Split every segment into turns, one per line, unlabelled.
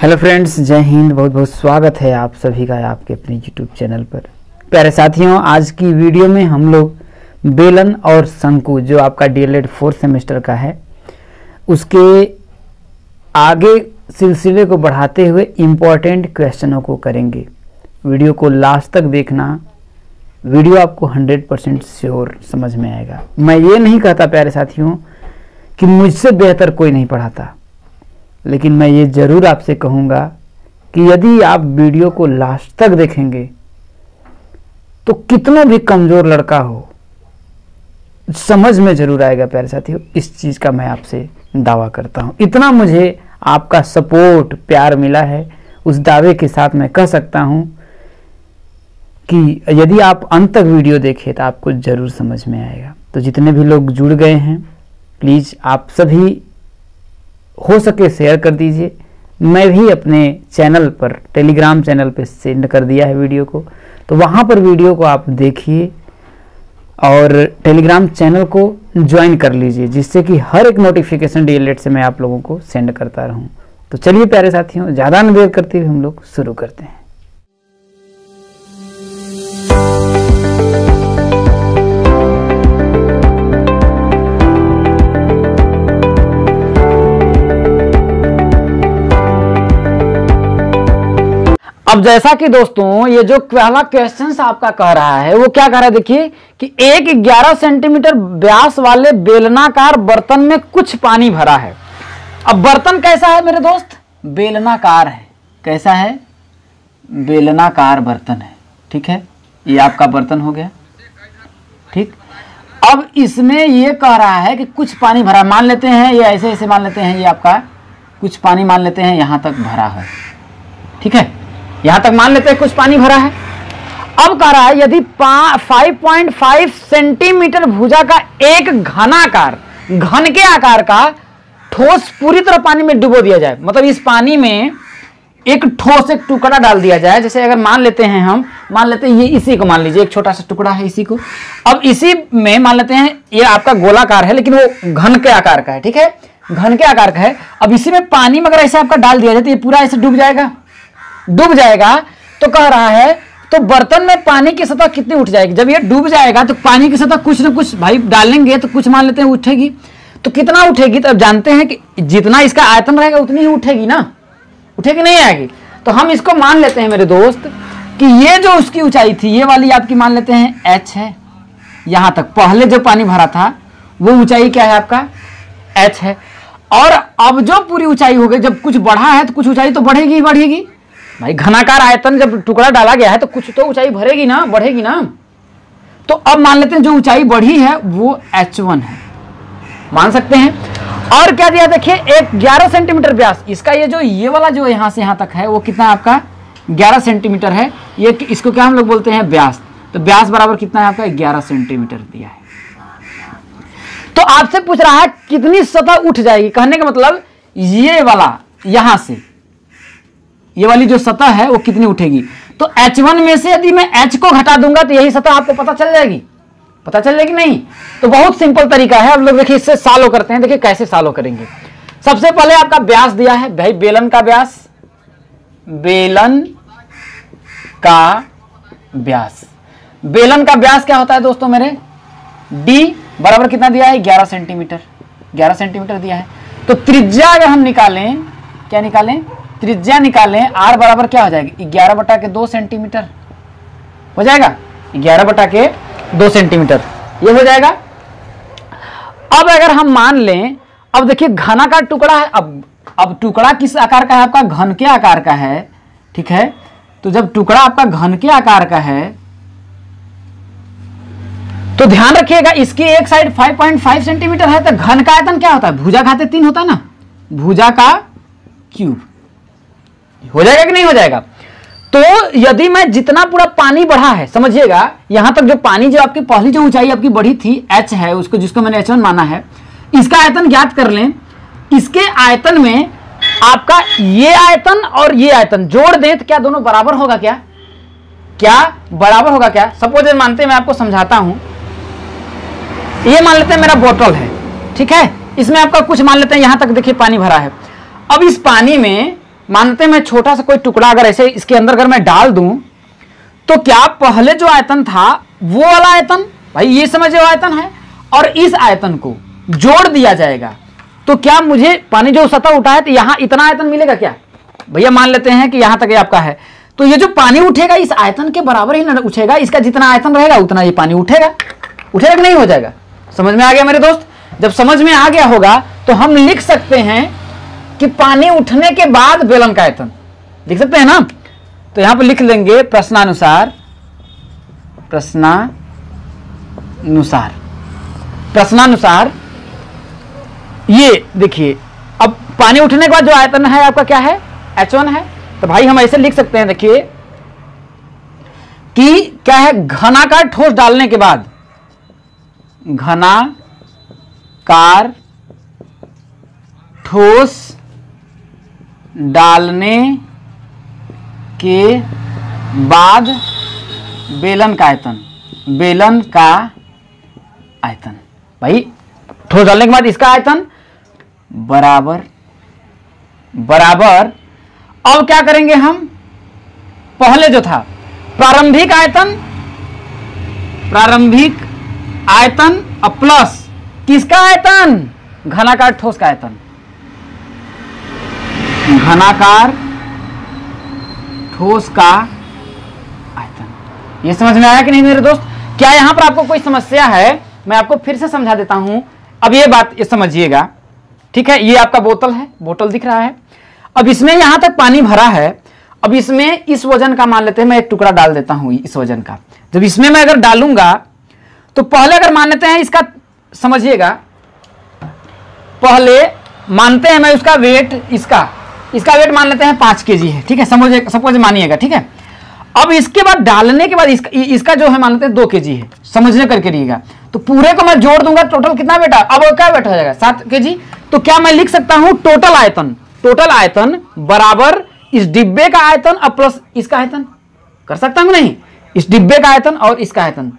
Hello friends, जय हिंद। बहुत बहुत स्वागत है आप सभी का आपके अपने यूट्यूब चैनल पर। प्यारे साथियों, आज की वीडियो में हम लोग बेलन और शंकु जो आपका डीएलएड 4th सेमेस्टर का है उसके आगे सिलसिले को बढ़ाते हुए इम्पोर्टेंट क्वेश्चनों को करेंगे। वीडियो को लास्ट तक देखना, वीडियो आपको 100% श्योर समझ में आएगा। मैं ये नहीं कहता प्यारे साथियों कि मुझसे बेहतर कोई नहीं पढ़ाता, लेकिन मैं ये ज़रूर आपसे कहूँगा कि यदि आप वीडियो को लास्ट तक देखेंगे तो कितना भी कमज़ोर लड़का हो समझ में ज़रूर आएगा। प्यारे साथियों, इस चीज़ का मैं आपसे दावा करता हूँ। इतना मुझे आपका सपोर्ट प्यार मिला है, उस दावे के साथ मैं कह सकता हूँ कि यदि आप अंत तक वीडियो देखें तो आपको ज़रूर समझ में आएगा। तो जितने भी लोग जुड़ गए हैं, प्लीज़ आप सभी हो सके शेयर कर दीजिए। मैं भी अपने चैनल पर, टेलीग्राम चैनल पे सेंड कर दिया है वीडियो को, तो वहाँ पर वीडियो को आप देखिए और टेलीग्राम चैनल को ज्वाइन कर लीजिए, जिससे कि हर एक नोटिफिकेशन डीएलएड से मैं आप लोगों को सेंड करता रहूँ। तो चलिए प्यारे साथियों, ज़्यादा न देर करते हुए हम लोग शुरू करते हैं। अब जैसा कि दोस्तों ये जो पहला क्वेश्चन आपका कह रहा है वो क्या कह रहा है, देखिए कि एक 11 सेंटीमीटर व्यास वाले बेलनाकार बर्तन में कुछ पानी भरा है। अब बर्तन कैसा है मेरे दोस्त? बेलनाकार है। कैसा है? बेलनाकार बर्तन है। ठीक है, ये आपका बर्तन हो गया। ठीक, अब इसमें ये कह रहा है कि कुछ पानी भरा। मान लेते हैं ये ऐसे ऐसे मान लेते हैं, ये आपका कुछ पानी मान लेते हैं यहां तक भरा है। ठीक है, यहां तक मान लेते हैं कुछ पानी भरा है। अब कह रहा है यदि 5.5 सेंटीमीटर भुजा का एक घन के आकार का ठोस पूरी तरह पानी में डुबो दिया जाए, मतलब इस पानी में एक ठोस एक टुकड़ा डाल दिया जाए। जैसे अगर मान लेते हैं हम, मान लेते हैं ये इसी को मान लीजिए, एक छोटा सा टुकड़ा है इसी को। अब इसी में मान लेते हैं ये आपका गोलाकार है, लेकिन वो घन के आकार का है। ठीक है, घन के आकार का है। अब इसी में पानी में अगर ऐसे आपका डाल दिया जाए तो ये पूरा ऐसे डूब जाएगा। तो कह रहा है तो बर्तन में पानी की सतह कितनी उठ जाएगी? जब ये डूब जाएगा तो पानी की सतह कुछ ना कुछ भाई डालेंगे तो कुछ मान लेते हैं उठेगी। तो कितना उठेगी? तो अब जानते हैं कि जितना इसका आयतन रहेगा उतनी ही उठेगी ना, उठेगी नहीं आएगी। तो हम इसको मान लेते हैं मेरे दोस्त कि ये जो उसकी ऊंचाई थी ये वाली आपकी मान लेते हैं h है। यहां तक पहले जो पानी भरा था वो ऊंचाई क्या है आपका? h है। और अब जो पूरी ऊंचाई हो गई, जब कुछ बढ़ा है तो कुछ ऊंचाई तो बढ़ेगी ही बढ़ेगी भाई। घनाकार आयतन जब टुकड़ा डाला गया है तो कुछ तो ऊंचाई भरेगी ना, बढ़ेगी ना। तो अब मान लेते हैं जो ऊंचाई बढ़ी है वो h1 है, मान सकते हैं। और क्या दिया देखिए, एक 11 सेंटीमीटर व्यास इसका, ये वाला जो यहां से यहां तक है वो कितना आपका 11 सेंटीमीटर है। ये इसको क्या हम लोग बोलते हैं? व्यास। तो व्यास बराबर कितना है आपका? 11 सेंटीमीटर दिया है। तो आपसे पूछ रहा है कितनी सतह उठ जाएगी। कहने का मतलब ये वाला यहां से ये वाली जो सतह है वो कितनी उठेगी। तो h1 में से यदि मैं h को घटा दूंगा तो यही सतह आपको पता चल जाएगी। पता चल जाएगी नहीं? तो बहुत सिंपल तरीका है। अब लोग देखिए इससे सॉल्व करते हैं। देखिए कैसे सॉल्व करेंगे। सबसे पहले आपका व्यास दिया है भाई, बेलन का व्यास। बेलन का व्यास, बेलन का व्यास क्या होता है दोस्तों मेरे? d बराबर कितना दिया है? 11 सेंटीमीटर। 11 सेंटीमीटर दिया है। तो त्रिज्या अगर हम निकालें, क्या निकालें? त्रिज्या निकालें। r बराबर क्या हो जाएगी? 11/2 सेंटीमीटर हो जाएगा। 11/2 सेंटीमीटर ये हो जाएगा। अब अगर हम मान लें, अब देखिए घना का टुकड़ा है। अब टुकड़ा किस आकार का है आपका? घन के आकार का है। ठीक है, तो जब टुकड़ा आपका घन के आकार का है तो ध्यान रखिएगा इसकी एक साइड 5.5 सेंटीमीटर है। तो घन का आयतन क्या होता है? भुजा घाते 3 होता है ना, भुजा का क्यूब। हो जाएगा कि नहीं हो जाएगा? तो यदि मैं जितना पूरा पानी बढ़ा है, समझिएगा यहां तक जो पानी जो आपकी पहली जो ऊंचाई आपकी बढ़ी थी h है, उसको जिसको मैंने h1 माना है, इसका आयतन ज्ञात कर लें। इसके आयतन में आपका ये आयतन और ये आयतन जोड़ दें तो क्या दोनों बराबर होगा? क्या बराबर होगा? क्या सपोज मानते हैं, मैं आपको समझाता हूं। ये मान लेते हैं मेरा बोतल है। ठीक है, इसमें आपका कुछ मान लेते हैं यहां तक देखिए पानी भरा है। अब इस पानी में मानते हैं मैं छोटा सा कोई टुकड़ा अगर ऐसे इसके अंदर अगर मैं डाल दूं तो क्या पहले जो आयतन था वो वाला आयतन, भाई ये समझे वो आयतन है, और इस आयतन को जोड़ दिया जाएगा तो क्या मुझे पानी जो सतह उठा है तो यहां इतना आयतन मिलेगा क्या? भैया मान लेते हैं कि यहां तक ये आपका है, तो ये जो पानी उठेगा इस आयतन के बराबर ही ना उठेगा, इसका जितना आयतन रहेगा उतना ये पानी उठेगा। उठेगा कि नहीं हो जाएगा? समझ में आ गया मेरे दोस्त? जब समझ में आ गया होगा तो हम लिख सकते हैं कि पानी उठने के बाद बेलन का आयतन लिख सकते हैं ना। तो यहां पर लिख लेंगे प्रश्नानुसार, प्रश्नानुसार ये देखिए, अब पानी उठने के बाद जो आयतन है आपका क्या है? H1 है। तो भाई हम ऐसे लिख सकते हैं, देखिए कि क्या है, घनाकार ठोस डालने के बाद, घनाकार ठोस डालने के बाद बेलन का आयतन, बेलन का आयतन, भाई ठोस डालने के बाद इसका आयतन बराबर बराबर, अब क्या करेंगे हम, पहले जो था प्रारंभिक आयतन, प्रारंभिक आयतन अब प्लस किसका आयतन? घनाकार ठोस का आयतन, घनाकार ठोस का आयतन। ये समझ में आया कि नहीं मेरे दोस्त? क्या यहां पर आपको कोई समस्या है? मैं आपको फिर से समझा देता हूं। अब ये बात ये समझिएगा, ठीक है? ये आपका बोतल है, बोतल दिख रहा है, अब इसमें यहां तक पानी भरा है। अब इसमें इस वजन का मान लेते हैं, मैं एक टुकड़ा डाल देता हूं इस वजन का। जब इसमें मैं अगर डालूंगा तो पहले अगर मान लेते हैं इसका, समझिएगा, पहले मानते हैं मैं उसका वेट, इसका वेट मान लेते हैं 5 kg है, ठीक है? सपोज मानिएगा, ठीक है? अब इसके बाद डालने के बाद इसका जो है मान लेते हैं 2 kg है, समझने करके रहिएगा। तो पूरे को मैं जोड़ दूंगा, टोटल कितना बेटा? अब क्या वेट हो जाएगा? 7 kg। तो क्या मैं लिख सकता हूं टोटल आयतन बराबर इस डिब्बे का आयतन अब प्लस इसका आयतन? कर सकता हूं नहीं? इस डिब्बे का आयतन और इसका आयतन,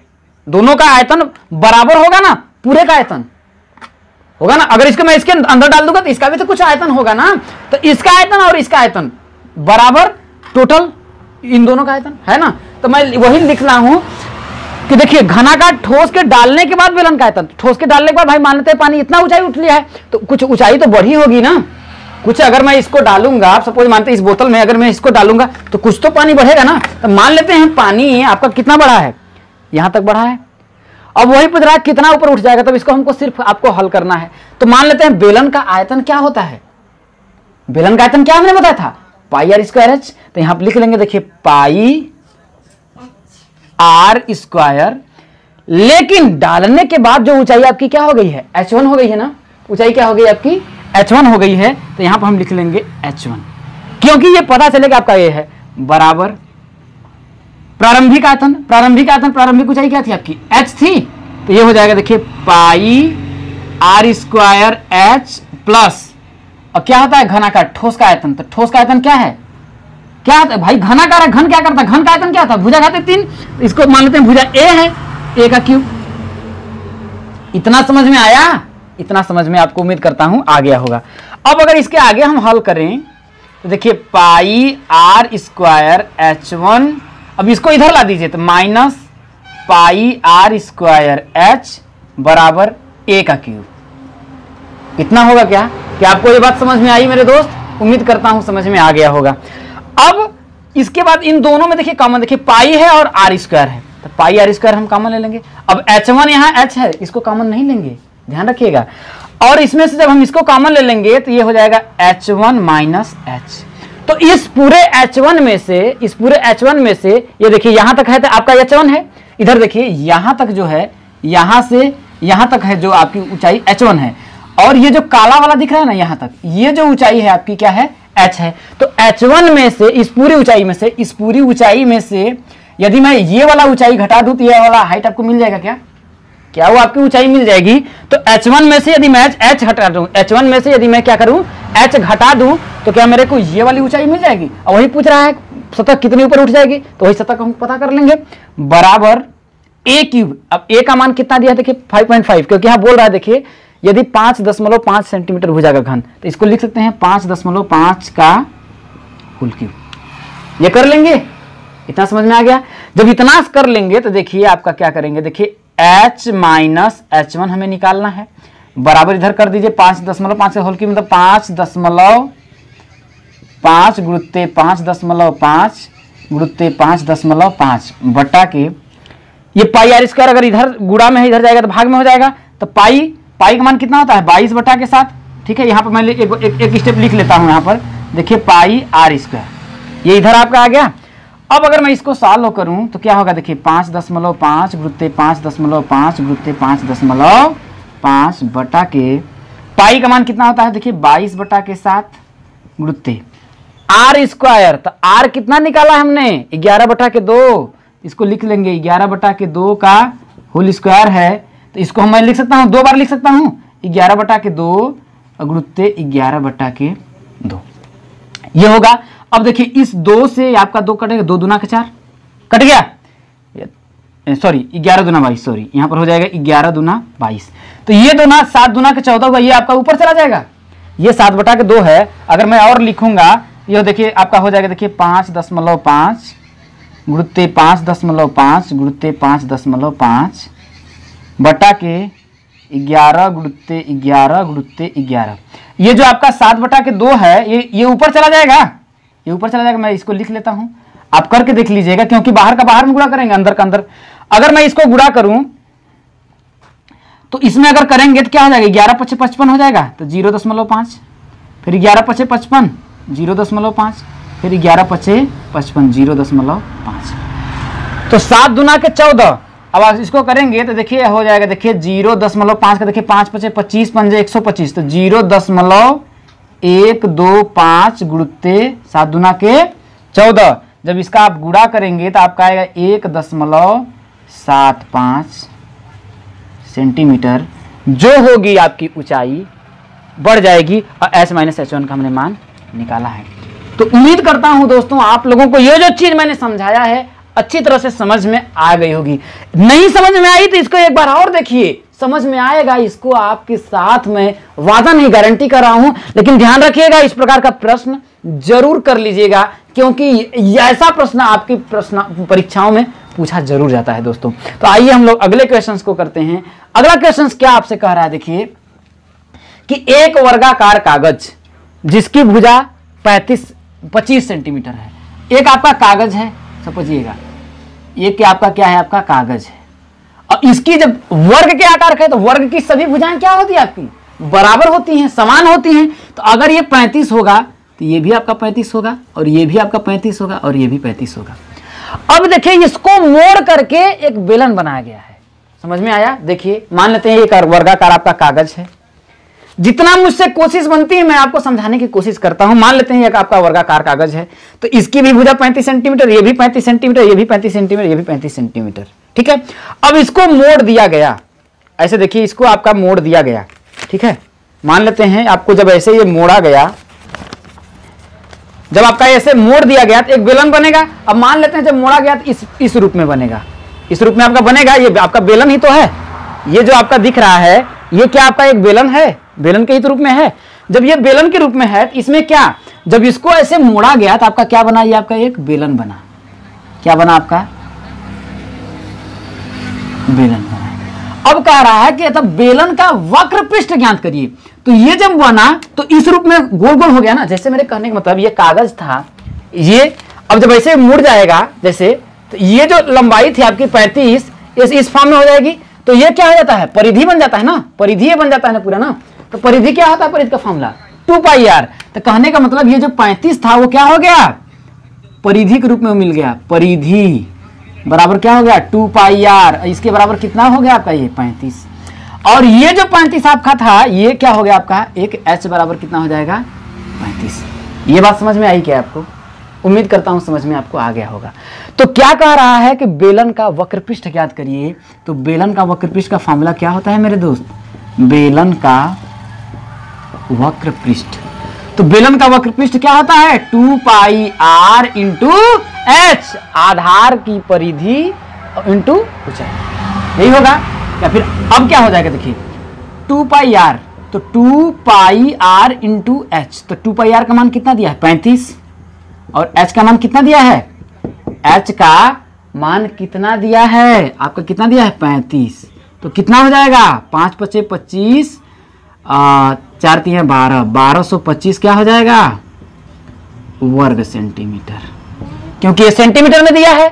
दोनों का आयतन बराबर होगा ना, पूरे का आयतन होगा ना। अगर इसको मैं इसके अंदर डाल दूंगा तो इसका भी तो कुछ आयतन होगा ना। तो इसका आयतन और इसका आयतन बराबर टोटल इन दोनों का आयतन है ना। तो मैं वही लिख रहा हूं कि देखिए, घनाकार ठोस के डालने के बाद बेलन का आयतन, ठोस के डालने के बाद भाई मान लेते हैं पानी इतना ऊंचाई उठ लिया है तो कुछ ऊंचाई तो बढ़ी होगी ना। कुछ अगर मैं इसको डालूंगा, आप सपोज मानते हैं इस बोतल में अगर मैं इसको डालूंगा तो कुछ तो पानी बढ़ेगा ना। तो मान लेते हैं पानी आपका कितना बढ़ा है? यहां तक बढ़ा है। अब वही पूछ रहा है कितना ऊपर उठ जाएगा, तब इसको हमको सिर्फ आपको हल करना है। तो मान लेते हैं बेलन का आयतन क्या होता है? बेलन का आयतन क्या हमने बताया था? पाई आर स्क्वायर एच। तो यहां पर लिख लेंगे, देखिए पाई आर स्क्वायर, लेकिन डालने के बाद जो ऊंचाई आपकी क्या हो गई है? H1 हो गई है ना। ऊंचाई क्या हो गई आपकी? H1 हो गई है। तो यहां पर हम लिख लेंगे H1, क्योंकि ये पता चलेगा आपका ये है बराबर प्रारंभिक आयतन, प्रारंभिक ऊंचाई क्या थी आपकी? H थी। तो ये हो जाएगा, देखिए पाई आर स्क्वायर H प्लस, अब क्या होता है? घनाकार ठोस का आयतन। तो ठोस का आयतन क्या है? क्या होता है भाई? घनाकार है। घन क्या करता है? घन का आयतन क्या होता है? भुजा घाते 3। इसको मान लेते हैं भुजा ए है, ए का क्यूब। इतना समझ में आया? इतना समझ में आपको उम्मीद करता हूं आ गया होगा। अब अगर इसके आगे हम हल करें तो देखिए पाई आर स्क्वायर H1, अब इसको इधर ला दीजिए तो minus pi R square H बराबर ए का क्यूब। इतना होगा क्या? क्या आपको ये बात समझ में आई मेरे दोस्त? उम्मीद करता हूं समझ में आ गया होगा। अब इसके बाद इन दोनों में देखिए कॉमन, देखिए पाई है और आर स्क्वायर है, तो पाई आर स्क्वायर हम कॉमन ले लेंगे। अब H1 यहाँ H है, इसको कॉमन नहीं लेंगे, ध्यान रखिएगा। और इसमें से जब हम इसको कॉमन ले लेंगे तो ये हो जाएगा H1 माइनस H। तो इस पूरे H1 में से ये देखिए यहां तक है तो आपका H1 है। इधर देखिए यहां तक जो है, यहां से यहां तक है जो आपकी ऊंचाई H1 है, और ये जो काला वाला दिख रहा है ना यहां तक, ये जो ऊंचाई है आपकी क्या है? H है। तो H1 में से इस पूरी ऊंचाई में से यदि मैं ये वाला ऊंचाई घटा दूं तो ये वाला हाइट आपको मिल जाएगा क्या? क्या वो आपकी ऊंचाई मिल जाएगी? तो H1 में से यदि मैं H घटा दूं, H1 में से यदि मैं क्या करूं? H घटा दूं तो क्या मेरे को ये वाली ऊंचाई मिल जाएगी? और वही पूछ रहा है सतह कितने ऊपर उठ जाएगी, तो वही सतह हम पता कर लेंगे, बराबर ए क्यूब। अब ए का मान कितना दिया? देखिए 5.5, क्योंकि यहाँ बोल रहा है देखिए यदि 5.5 सेंटीमीटर भुजा का घन, तो इसको लिख सकते हैं 5.5 का होल क्यूब। ये कर लेंगे, इतना समझ में आ गया। जब इतना कर लेंगे तो देखिए आपका क्या करेंगे, देखिए h माइनस H1 हमें निकालना है, बराबर इधर कर दीजिए 5.5 होल क्यूब मतलब 5.5 गुणुत्ते 5.5 गुणुत्ते 5.5 बटा के ये पाई आर स्क्वायर अगर इधर गुणा में है इधर जाएगा तो भाग में हो जाएगा, तो पाई का मान कितना होता है 22 बटा के 7। ठीक है, यहाँ पर मैं एक स्टेप लिख लेता हूँ। यहाँ पर देखिए पाई आर स्क्वायर, ये इधर आपका आ गया। अब अगर मैं इसको सॉल्व करूं तो क्या होगा, देखिए 5.5 गुणुत्ते 5.5 गुणुत्ते 5.5 बटा के पाई का मान कितना होता है, देखिए 22 बटा के 7 गुणुत्ते आर स्क्वायर। तो आर कितना निकाला हमने 11 बटा के 2, इसको लिख लेंगे 11 बटा के 2 का होल स्क्वायर है। तो इसको मैं लिख सकता हूँ, 2 बार लिख सकता हूँ, 11 बटा के 2 गुणुत्ते 11 बटा के 2 ये होगा। अब देखिए इस 2 से आपका 2 कटेगा, 2 दूना के 4 कट गया, सॉरी 11 दूना 22, सॉरी यहाँ पर हो जाएगा 11 दूना 22। तो ये दूना 7 दूना के 14 हुआ, ये आपका ऊपर चला जाएगा, ये 7 बटा के 2 है। अगर मैं और लिखूंगा ये देखिए आपका हो जाएगा, देखिए 5.5 गुणुत्ते 5.5 गुणुत्ते 5.5 बटा के 11 गुणुत्ते 11 गुणुत्ते 11। ये जो आपका 7 बटा के 2 है ये ऊपर चला जाएगा, ये ऊपर चला जाएगा। मैं इसको लिख लेता हूं, आप करके देख लीजिएगा, क्योंकि बाहर का बाहर में गुणा करेंगे, अंदर का अंदर। अगर मैं इसको गुणा करूं तो इसमें अगर करेंगे तो क्या हो जाएगा, 11 पचे 55 हो जाएगा, तो 0.5, फिर 11 पचे 55 0.5, फिर 11 पचे 55 0.5। तो 7 दूना के 14। अब आप इसको करेंगे तो देखिए हो जाएगा, देखिए 0.5 का देखिए 5 पचे 25 पंजे 125, तो 0.125 गुणुत्ते 7 दूना के 14। जब इसका आप गुणा करेंगे तो आपका आएगा 1.75 सेंटीमीटर, जो होगी आपकी ऊंचाई बढ़ जाएगी। और S माइनस H1 का हमने मान निकाला है। तो उम्मीद करता हूं दोस्तों आप लोगों को ये जो चीज मैंने समझाया है अच्छी तरह से समझ में आ गई होगी। नहीं समझ में आई तो इसको एक बार और देखिए, समझ में आएगा। इसको आपके साथ में वादा नहीं, गारंटी कर रहा हूं, लेकिन ध्यान रखिएगा इस प्रकार का प्रश्न जरूर कर लीजिएगा, क्योंकि ऐसा प्रश्न आपकी प्रश्न परीक्षाओं में पूछा जरूर जाता है दोस्तों। तो आइए हम लोग अगले क्वेश्चन को करते हैं। अगला क्वेश्चन क्या आपसे कह रहा है, देखिए कि एक वर्गाकार कागज जिसकी भुजा 25 सेंटीमीटर है, एक आपका कागज है, समझिएगा ये क्या आपका क्या है, आपका कागज है, और इसकी जब वर्ग के आकार का है तो वर्ग की सभी भुजाएं क्या होती है आपकी बराबर होती हैं, समान होती हैं। तो अगर ये 35 होगा तो ये भी आपका 35 होगा, और ये भी आपका 35 होगा, और ये भी 35 होगा। अब देखिए इसको मोड़ करके एक बेलन बनाया गया है, समझ में आया। देखिए मान लेते हैं एक वर्गाकार आपका कागज है, जितना मुझसे कोशिश बनती है मैं आपको समझाने की कोशिश करता हूं। मान लेते हैं एक आपका वर्गाकार कागज है, तो इसकी भी भुजा 35 सेंटीमीटर, ये भी 35 सेंटीमीटर, ये भी 35 सेंटीमीटर, ये भी 35 सेंटीमीटर, ठीक है। अब इसको मोड़ दिया गया, ऐसे देखिए इसको आपका मोड़ दिया गया, ठीक है। मान लेते हैं आपको जब ऐसे ये मोड़ा गया, जब आपका ऐसे मोड़ दिया गया तो एक बेलन बनेगा। अब मान लेते हैं जब मोड़ा गया तो इस रूप में बनेगा, इस रूप में आपका बनेगा। ये आपका बेलन ही तो है, ये जो आपका दिख रहा है ये क्या आपका एक बेलन है, बेलन के ही रूप में है। जब ये बेलन के रूप में है तो इसमें क्या, जब इसको ऐसे मोड़ा गया तो आपका क्या बना, ये आपका एक बेलन बना। क्या बना आपका बेलन बना। अब कह रहा है कि तब बेलन का वक्र पृष्ठ ज्ञात करिए। तो ये जब बना तो इस रूप में गोल गोल हो गया ना, जैसे मेरे कहने का मतलब ये कागज था, ये अब जब ऐसे मुड़ जाएगा जैसे, तो ये जो लंबाई थी आपकी 35 इस फॉर्म में हो जाएगी। तो ये क्या हो जाता है, परिधि बन जाता है ना, परिधि बन जाता है ना पूरा ना। तो परिधि क्या होता है, परिधि का फॉर्मूला 2πr। तो कहने का मतलब ये जो 35 था वो क्या हो गया, परिधि के रूप में मिल गया। परिधि बराबर क्या हो गया 2πr, इसके बराबर कितना हो गया आपका ये 35। और ये जो 35 आपका था ये क्या हो गया आपका एक h बराबर कितना हो जाएगा 35। ये बात समझ में आई क्या आपको, उम्मीद करता हूं समझ में आपको आ गया होगा। तो क्या कह रहा है कि बेलन का वक्रपृष्ठ ज्ञात करिए। तो बेलन का वक्रपृष्ठ का फॉर्मूला क्या होता है मेरे दोस्त, बेलन का वक्रपृष्ठ। तो बेलन का वक्रपृष्ठ क्या होता है 2πr इंटू h, आधार की परिधि इंटू ऊंचाई, यही होगा। या फिर अब क्या हो जाएगा देखिए 2πr, तो 2πr इंटू h। तो 2πr का मान कितना दिया है 35, और h का मान कितना दिया है, h का मान कितना दिया है आपका, कितना दिया है 35। तो कितना हो जाएगा 5 × 5 = 25, 4 × 3 = 12, 1225 क्या हो जाएगा वर्ग सेंटीमीटर, क्योंकि ये सेंटीमीटर में दिया है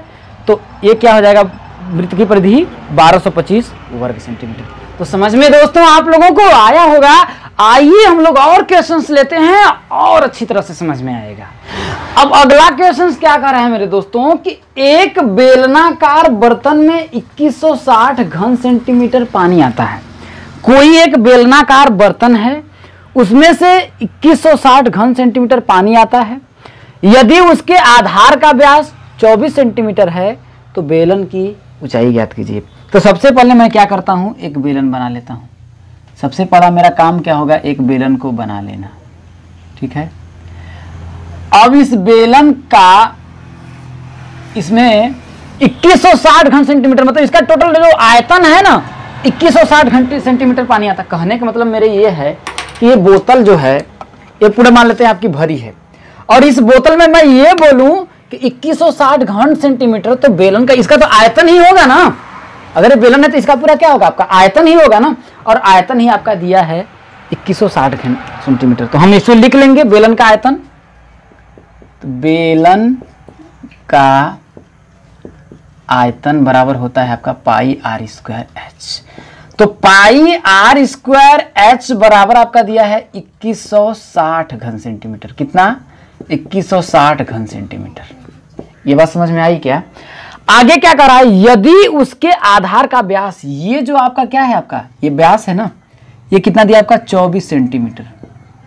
तो ये क्या हो जाएगा वृत्त की परिधि 1225 वर्ग सेंटीमीटर। तो समझ में दोस्तों आप लोगों को आया होगा। आइए हम लोग और क्वेश्चंस लेते हैं और अच्छी तरह से समझ में आएगा। अब अगला क्वेश्चंस क्या कर रहा है मेरे दोस्तों कि एक बेलनाकार बर्तन में 2160 घन सेंटीमीटर पानी आता है। कोई एक बेलनाकार बर्तन है, उसमें से 2160 घन सेंटीमीटर पानी आता है। यदि उसके आधार का व्यास 24 सेंटीमीटर है तो बेलन की ऊंचाई ज्ञात कीजिए। तो सबसे पहले मैं क्या करता हूं, एक बेलन बना लेता हूं। सबसे पहला मेरा काम क्या होगा, एक बेलन को बना लेना, ठीक है। अब इस बेलन का इसमें 2160 घन सेंटीमीटर, मतलब इसका टोटल जो आयतन है ना 2160 घन सेंटीमीटर पानी आता। कहने का मतलब मेरे ये है कि ये बोतल जो है ये पूरा मान लेते हैं आपकी भरी है, और इस बोतल में मैं ये बोलूं कि 2160 घन सेंटीमीटर, तो बेलन का इसका तो आयतन ही होगा ना। अगर ये बेलन है तो इसका पूरा क्या होगा आपका आयतन ही होगा ना, और आयतन ही आपका दिया है 2160 घन सेंटीमीटर। तो हम इसको लिख लेंगे बेलन का आयतन। तो बेलन का आयतन बराबर होता है आपका πr²h। तो πr²h बराबर आपका दिया है 2160 घन सेंटीमीटर। कितना 2160 घन सेंटीमीटर। ये बात समझ में आई क्या। आगे क्या कर रहा है, यदि उसके आधार का व्यास, ये जो आपका क्या है आपका ये व्यास है ना, ये कितना दिया आपका 24 सेंटीमीटर।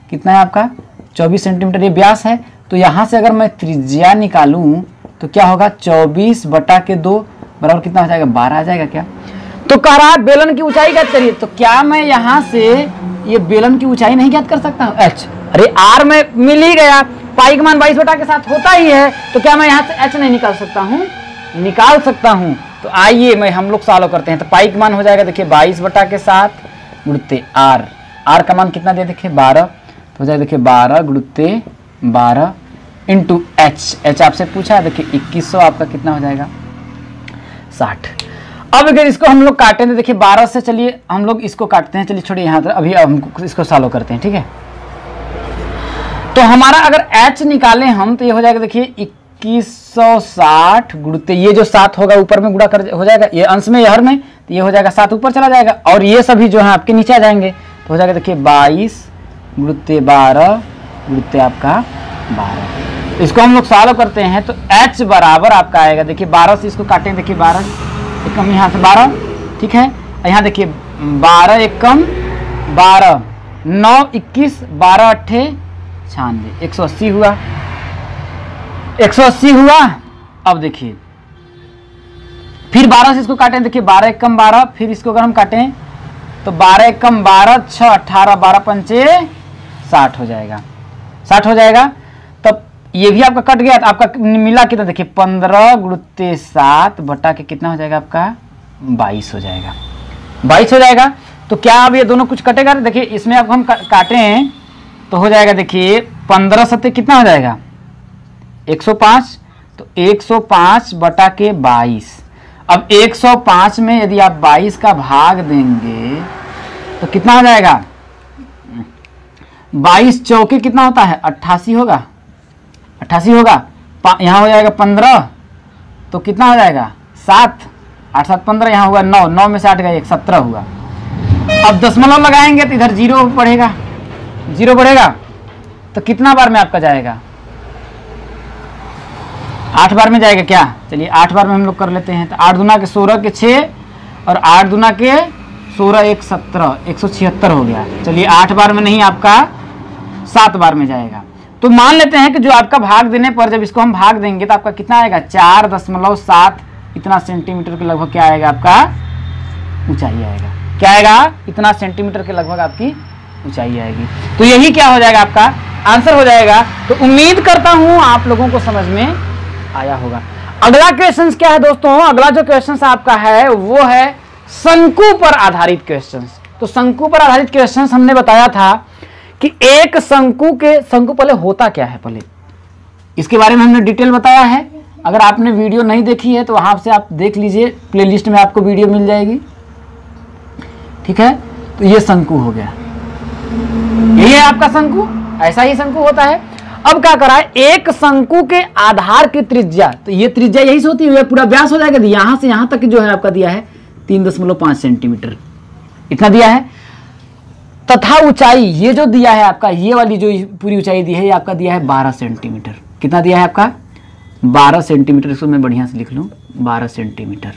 कितना है आपका 24 सेंटीमीटर ये व्यास है। तो यहां से अगर मैं त्रिज्या निकालूं तो क्या होगा 24/2 बराबर कितना हो जाएगा 12 आ जाएगा क्या। तो कह रहा है बेलन की ऊंचाई ज्ञात करिए। तो क्या मैं यहां से ये बेलन की ऊंचाई नहीं ज्ञात कर सकता हूं, h, अरे r में मिल ही गया, पाई का मान 22 के साथ होता ही है, तो क्या मैं यहां से h नहीं निकाल सकता हूं, निकाल सकता हूं। तो आइए मैं हम लोग सॉल्व करते हैं। तो पाई का मान हो जाएगा देखिए 22 के साथ गुणित r, r का मान कितना दे देखिए 12, तो हो जाएगा देखिए 12 गुणित 12 इंटू h आपसे पूछा है देखिए 2100 आपका कितना हो जाएगा 60। अब अगर इसको हम लोग काटें तो देखिए 12 से, चलिए हम लोग इसको काटते हैं, चलिए छोड़िए यहाँ अभी हम इसको सॉल्व करते हैं, ठीक है। तो हमारा अगर h निकालें हम तो ये हो जाएगा देखिए 2160 गुणित ये जो 7 होगा ऊपर में गुणा कर हो जाएगा, ये अंश में ये हर में, तो ये हो जाएगा 7 ऊपर चला जाएगा, और ये सभी जो है आपके नीचे आ जाएंगे। तो हो जाएगा देखिए 22 गुणित 12 गुणित आपका 12। तो इसको हम लोग सॉल्व करते हैं तो h बराबर आपका आएगा देखिए 12 से इसको काटें देखिए 12 एकम यहाँ से 12, ठीक है। यहाँ देखिए 12 एकम 12 9 21 12 8 96 180 हुआ, 180 हुआ। अब देखिए फिर 12 से इसको काटें देखिए 12 एकम 12, फिर इसको अगर हम काटें तो 12 एकम 12 6 18 12 पंचे 60 हो जाएगा, 60 हो जाएगा। तब ये भी आपका कट गया, तो आपका मिला कितना देखिए 15 गुणित 7 बटा के कितना हो जाएगा आपका 22 हो जाएगा, 22 हो जाएगा। तो क्या अब ये दोनों कुछ कटेगा, देखिए इसमें अब हम काटें तो हो जाएगा देखिए 15 सत्ते कितना हो जाएगा 105, तो 105 बटा के 22। अब 105 में यदि आप 22 का भाग देंगे तो कितना हो जाएगा 22 चौके कितना होता है 88 होगा, 88 होगा। यहाँ हो जाएगा 15 तो कितना हो जाएगा 7, 8 7 15, यहाँ हुआ 9, 9 में से 8 गया 1 17 हुआ। अब दशमलव लगाएंगे तो इधर 0 बढ़ेगा, 0 बढ़ेगा तो कितना बार में आपका जाएगा 8 बार में जाएगा क्या। चलिए 8 बार में हम लोग कर लेते हैं। तो 8 दूना के 16 के 6 और 8 दूना के 16 1 17 176 हो गया। चलिए 8 बार में नहीं आपका 7 बार में जाएगा। तो मान लेते हैं कि जो आपका भाग देने पर जब इसको हम भाग देंगे तो आपका कितना आएगा 4.7 इतना सेंटीमीटर के लगभग क्या आएगा आपका ऊंचाई आएगा। क्या आएगा इतना सेंटीमीटर के लगभग आपकी ऊंचाई आएगी। तो यही क्या हो जाएगा आपका आंसर हो जाएगा। तो उम्मीद करता हूं आप लोगों को समझ में आया होगा। अगला क्वेश्चन क्या है दोस्तों, अगला जो क्वेश्चन आपका है वो है शंकु पर आधारित क्वेश्चन। तो शंकु पर आधारित क्वेश्चन हमने बताया था कि एक शंकु पहले होता क्या है, पहले इसके बारे में हमने डिटेल बताया है। अगर आपने वीडियो नहीं देखी है तो वहां से आप देख लीजिए, प्लेलिस्ट में आपको वीडियो मिल जाएगी। ठीक है, तो ये शंकु हो गया, यही है आपका शंकु, ऐसा ही शंकु होता है। अब क्या करा है, एक शंकु के आधार की त्रिज्या, तो ये त्रिज्या यही से होती है, पूरा व्यास हो जाएगा, यहां से यहां तक जो है आपका दिया है 3.5 सेंटीमीटर, इतना दिया है। तथा ऊंचाई ये जो दिया है आपका, ये वाली जो पूरी ऊंचाई दी है, ये आपका दिया है 12 सेंटीमीटर। कितना दिया है आपका? 12 सेंटीमीटर। इसको मैं बढ़िया से लिख लूं, 12 सेंटीमीटर।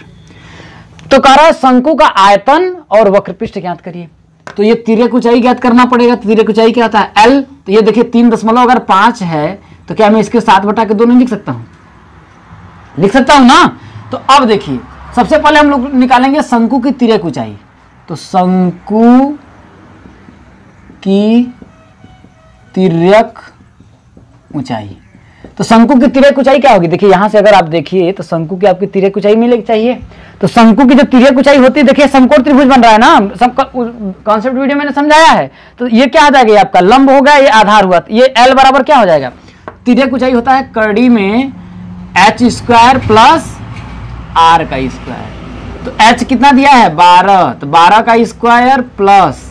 तो कह रहा है शंकु का आयतन और वक्रपृष्ठ ज्ञात करिए। तो ये तिर्यक ऊंचाई ज्ञात करना पड़ेगा। तिर्यक ऊंचाई क्या होता है? L। तो ये देखिए 3.5 है, तो क्या मैं इसके 7/2 नहीं लिख सकता हूं? लिख सकता हूं ना। तो अब देखिए, सबसे पहले हम लोग निकालेंगे शंकु की तिर्यक ऊंचाई। तो शंकु की तिर्यक ऊंचाई, तो शंकु की तिर्यक ऊंचाई क्या होगी? देखिए यहां से अगर आप देखिए तो शंकु की आपकी तिर्यक ऊंचाई मिलेगी चाहिए। तो शंकु की जो तिर्यक ऊंचाई होती है, देखिए समकोण त्रिभुज बन रहा है ना, कॉन्सेप्ट वीडियो मैंने समझाया है। तो ये क्या आ जाएगा? ये आपका लंब होगा, ये आधार हुआ, तो ये L बराबर क्या हो जाएगा? तिर्यक ऊंचाई होता है करड़ी में h² प्लस r का स्क्वायर। तो h कितना दिया है? 12, तो 12 का स्क्वायर प्लस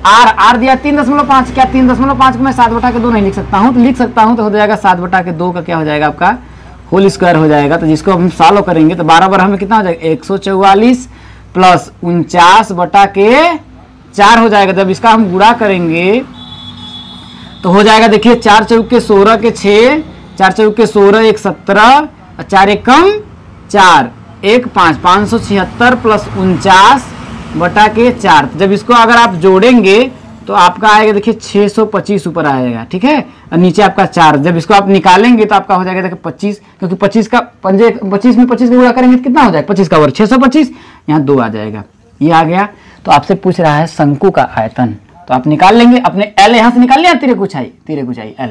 r दिया 3.5। क्या 3.5 को मैं 7/2 नहीं लिख सकता हूं? तो लिख सकता हूं, तो हो जाएगा 7/2 का क्या हो जाएगा आपका? होल स्क्वायर हो जाएगा। तो जिसको हम सॉल्व करेंगे तो 12 हमें कितना हो जाएगा? 144 प्लस 49/4 हो जाएगा। जब इसका हम गुणा करेंगे तो हो जाएगा, देखिए 4 चौके 16 के 6, 4 चौके 16, 1 17, 4 एकम 4, 1 5, 576 प्लस 49/4। जब इसको अगर आप जोड़ेंगे तो आपका आएगा, देखिए 625 ऊपर आएगा। ठीक है, और नीचे आपका 4। जब इसको आप निकालेंगे तो आपका हो जाएगा, देखिए 25, क्योंकि 25 का पंजे 25 में 25 का गुणा करेंगे तो कितना हो जाएगा? 25 का वर्ग 625, यहाँ 2 आ जाएगा, ये आ गया। तो आपसे पूछ रहा है शंकु का आयतन, तो आप निकाल लेंगे अपने L, यहां से निकाल लिया तिर्यक ऊंचाई L,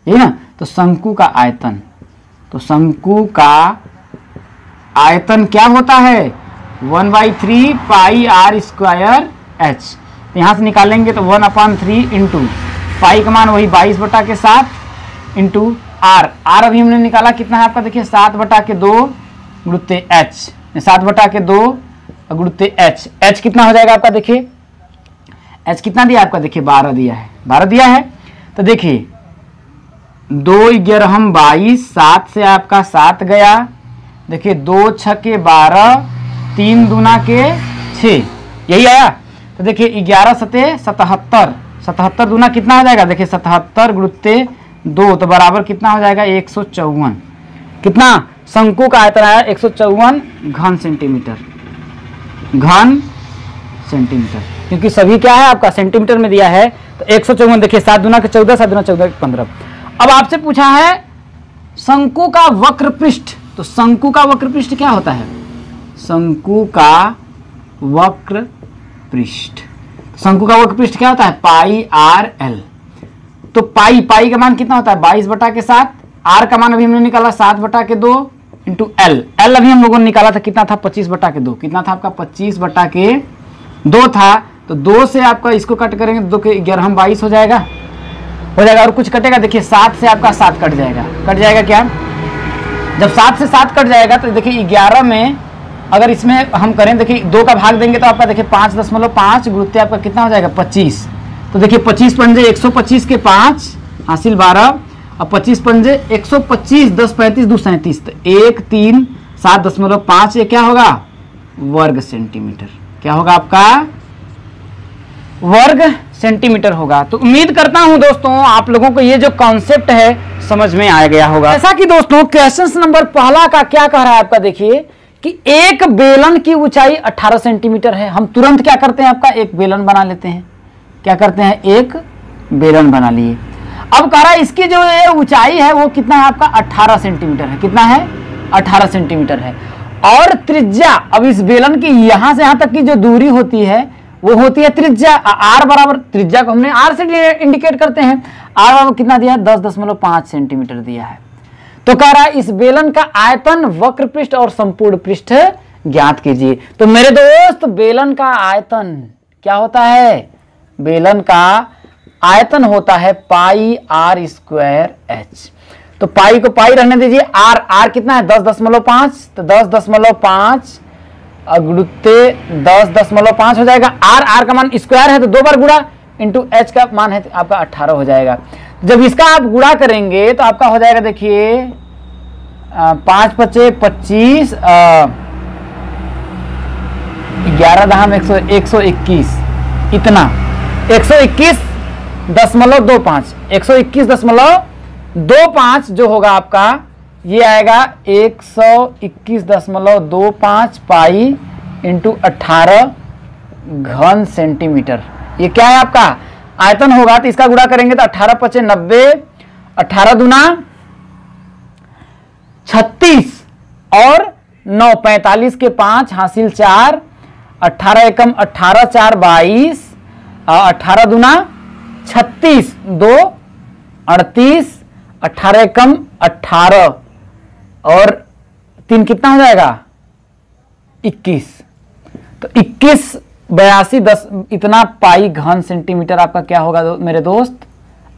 यही ना। तो शंकु का आयतन, तो शंकु का आयतन क्या होता है? 1/3 पाई r² h। यहां से निकालेंगे तो 1/3 इंटू पाई का मान वही 22/7 इंटू r अभी हमने निकाला कितना है आपका? देखिए 7/2 गुणित h, 7/2 गुणित h कितना हो जाएगा आपका? देखिए h कितना दिया आपका? देखिए 12 दिया है, 12 दिया है। तो देखिए 2 11 22, 7 से आपका 7 गया, देखिए 2 6 12, 3 दूना के 6, यही आया। तो देखिए 11 सते 77, 77 दूना कितना हो जाएगा? देखिए 77 गुणित 2, तो बराबर कितना हो जाएगा? 154। कितना? शंकु का आयतन आया 154 घन सेंटीमीटर, घन सेंटीमीटर, क्योंकि सभी क्या है आपका सेंटीमीटर में दिया है। तो 154, देखिए 7 दूना के 14, 7 दूना 14 15। अब आपसे पूछा है शंकु का वक्र पृष्ठ। तो शंकु का वक्र पृष्ठ क्या होता है? शंकु का वक्र पृष्ठ, शंकु का वक्र पृष्ठ क्या होता है? पाई r/l। तो पाई का मान कितना होता है? 22/7। r का मान अभी हमने निकाला 7/2 इंटू l अभी हम लोगों ने निकाला था, कितना था? 25/2। कितना था आपका? 25/2 था। तो 2 से आपका इसको कट करेंगे, 2 के 11 22 हो जाएगा, और कुछ कटेगा? देखिए 7 से आपका 7 कट जाएगा क्या? जब 7 से 7 कट जाएगा तो देखिए 11 में अगर इसमें हम करें, देखिए 2 का भाग देंगे तो आपका देखिए 5.5 गुणित आपका कितना हो जाएगा? 25। तो देखिए 25 पंजे 125 के 5 हासिल 12, और 25 पंजे 125, 10 35 2 37, तो 1 3 7.5, ये क्या होगा? वर्ग सेंटीमीटर। क्या होगा आपका? वर्ग सेंटीमीटर होगा। तो उम्मीद करता हूं दोस्तों आप लोगों को ये जो कॉन्सेप्ट है समझ में आ गया होगा। ऐसा कि दोस्तों क्वेश्चन नंबर पहला का क्या कह रहा है आपका? देखिए कि एक बेलन की ऊंचाई 18 सेंटीमीटर है। हम तुरंत क्या करते हैं आपका? एक बेलन बना लेते हैं। क्या करते हैं? एक बेलन बना लिए। अब कह रहा है इसकी जो ये ऊंचाई है वो कितना है आपका? 18 सेंटीमीटर है। कितना है? 18 सेंटीमीटर है। और त्रिज्या, अब इस बेलन की यहां से यहां तक की जो दूरी होती है वो होती है त्रिज्या। r बराबर, त्रिज्या को हमने r से इंडिकेट करते हैं। r बराबर कितना दिया है? 10.5 सेंटीमीटर दिया है। तो कह रहा है इस बेलन का आयतन, वक्र पृष्ठ और संपूर्ण पृष्ठ ज्ञात कीजिए। तो मेरे दोस्त बेलन का आयतन क्या होता है? बेलन का आयतन होता है पाई r² h। तो पाई को पाई रहने दीजिए। आर, आर कितना है 10.5, तो 10.5 गुणुत्ते 10.5 हो जाएगा। आर, आर का मान स्क्वायर है तो 2 बार गुणा, इंटू एच का मान है तो आपका 18 हो जाएगा। जब इसका आप गुणा करेंगे तो आपका हो जाएगा, देखिए 5 × 5 = 25, 11 दहम 121, इतना 121.25, 121.25 जो होगा आपका ये आएगा 121.25 पाई इंटू 18 घन सेंटीमीटर। ये क्या है आपका आयतन होगा। तो इसका गुणा करेंगे तो 18 × 5 = 90, 18 दूना 36 और 9 45 के 5 हासिल 4, 18 एकम 18 4 22, 18 दूना 36, 2 38, 18 एकम 18 और 3 कितना हो जाएगा 21। तो 21 82 10 इतना पाई घन सेंटीमीटर आपका क्या होगा मेरे दोस्त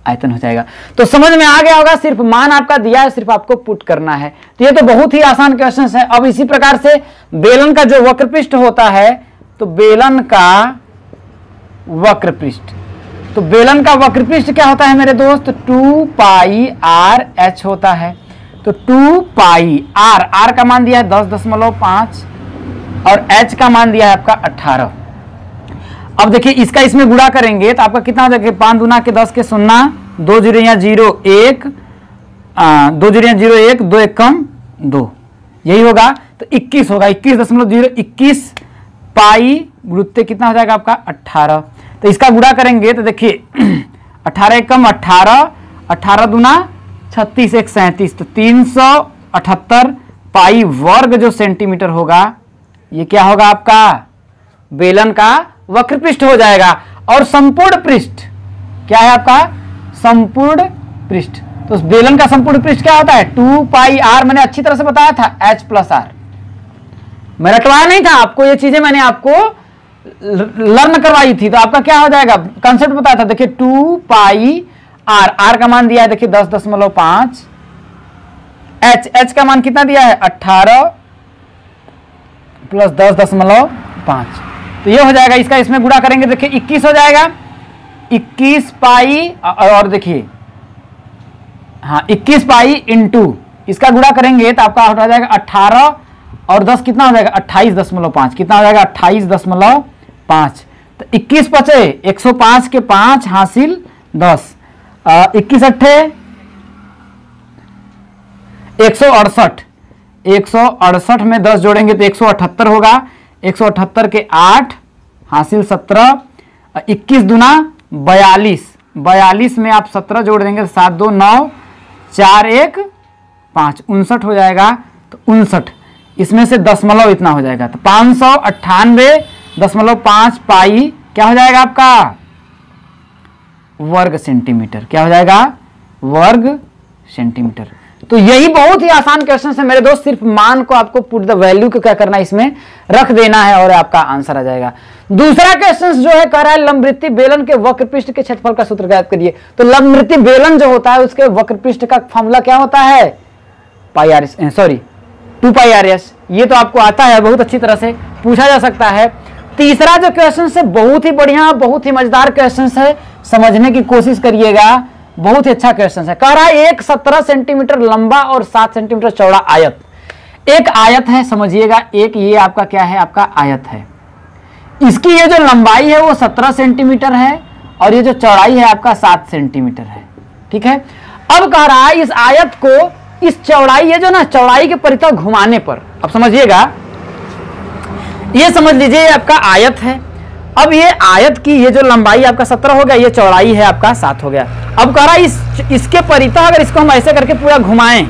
आयतन हो जाएगा। तो समझ में आ गया होगा, सिर्फ मान आपका दिया है, सिर्फ आपको पुट करना है। तो ये तो बहुत ही आसान क्वेश्चन है। अब इसी प्रकार से बेलन का जो वक्रपृष्ठ होता है, तो बेलन का वक्रपृष्ठ, तो बेलन का वक्रपृष्ठ क्या होता है मेरे दोस्त 2 पाई आर एच होता है। तो 2 पाई आर, आर का मान दिया है 10.5 और एच का मान दिया है आपका 18। अब देखिए इसका इसमें गुणा करेंगे तो आपका कितना हो जाएगा 5 दूना के 10 के 0, 2 0 0 1, 2 0 0 1, 2 एकम 2, यही होगा। तो 21 होगा, 21.021 पाई गुणुत्ते कितना हो जाएगा आपका 18। तो इसका गुणा करेंगे तो देखिए 18 एकम 18, 18 दूना 36 1 37, तो 378 पाई वर्ग जो सेंटीमीटर होगा, ये क्या होगा आपका बेलन का वक्रपृष्ठ हो जाएगा। और संपूर्ण पृष्ठ क्या है आपका संपूर्ण पृष्ठ। तो बेलन का संपूर्ण पृष्ठ क्या होता है 2 पाई आर, मैंने अच्छी तरह से बताया था एच प्लस आर, मैं रटवाया नहीं था आपको, ये चीजें मैंने आपको लर्न करवाई थी। तो आपका क्या हो जाएगा कंसेप्ट बताया था, देखिए 2 पाई आर, आर का मान दिया है देखिए 10.5, एच, एच का मान कितना दिया है 18 प्लस 10.5, तो ये हो जाएगा। इसका इसमें गुणा करेंगे देखिए 21 हो जाएगा, 21 पाई और देखिए हाँ 21 पाई इंटू इसका गुणा करेंगे तो आपका हो जाएगा 18 और 10 कितना हो जाएगा 28.5, कितना हो जाएगा 28.5। तो 21 बचे 105 के 5 हासिल 10, 21 अट्ठे 168, 168 में 10 जोड़ेंगे तो 178 होगा, 178 के 8 हासिल 17, 21 दूना 42, 42 में आप 17 जोड़ देंगे तो 7 2 9 4 1 5 59 हो जाएगा। तो 59 इसमें से दशमलव इतना हो जाएगा, तो 598.5 पाई क्या हो जाएगा आपका वर्ग सेंटीमीटर, क्या हो जाएगा वर्ग सेंटीमीटर। तो यही बहुत ही आसान क्वेश्चन है मेरे दोस्त, सिर्फ मान को आपको पुट द वैल्यू को क्या करना है इसमें रख देना है और आपका आंसर आ जाएगा। दूसरा क्वेश्चन जो है कह रहा है लंबवृत्तीय बेलन के वक्रपृष्ठ के क्षेत्रफल का सूत्र ज्ञात करिए। तो लंबवृत्तीय बेलन जो होता है उसके वक्रपृष्ठ का फॉर्मूला क्या होता है pi r, sorry 2 pi r s, ये तो आपको आता है, बहुत अच्छी तरह से पूछा जा सकता है। तीसरा जो क्वेश्चन है बहुत ही बढ़िया बहुत ही मजेदार क्वेश्चन है, समझने की कोशिश करिएगा, बहुत ही अच्छा क्वेश्चन है। कह रहा है एक 17 सेंटीमीटर लंबा और 7 सेंटीमीटर चौड़ा आयत, एक आयत है समझिएगा, एक ये आपका क्या है आपका आयत है, इसकी ये जो लंबाई है वो 17 सेंटीमीटर है और ये जो चौड़ाई है आपका 7 सेंटीमीटर है, ठीक है। अब कह रहा है इस आयत को इस चौड़ाई ये जो ना चौड़ाई के परितः घुमाने पर, अब समझिएगा ये समझ लीजिए आपका आयत है। अब ये आयत की ये जो लंबाई आपका 17 हो गया, ये चौड़ाई है आपका 7 हो गया। अब कह रहा है इसके परितः अगर इसको हम ऐसे करके पूरा घुमाएं,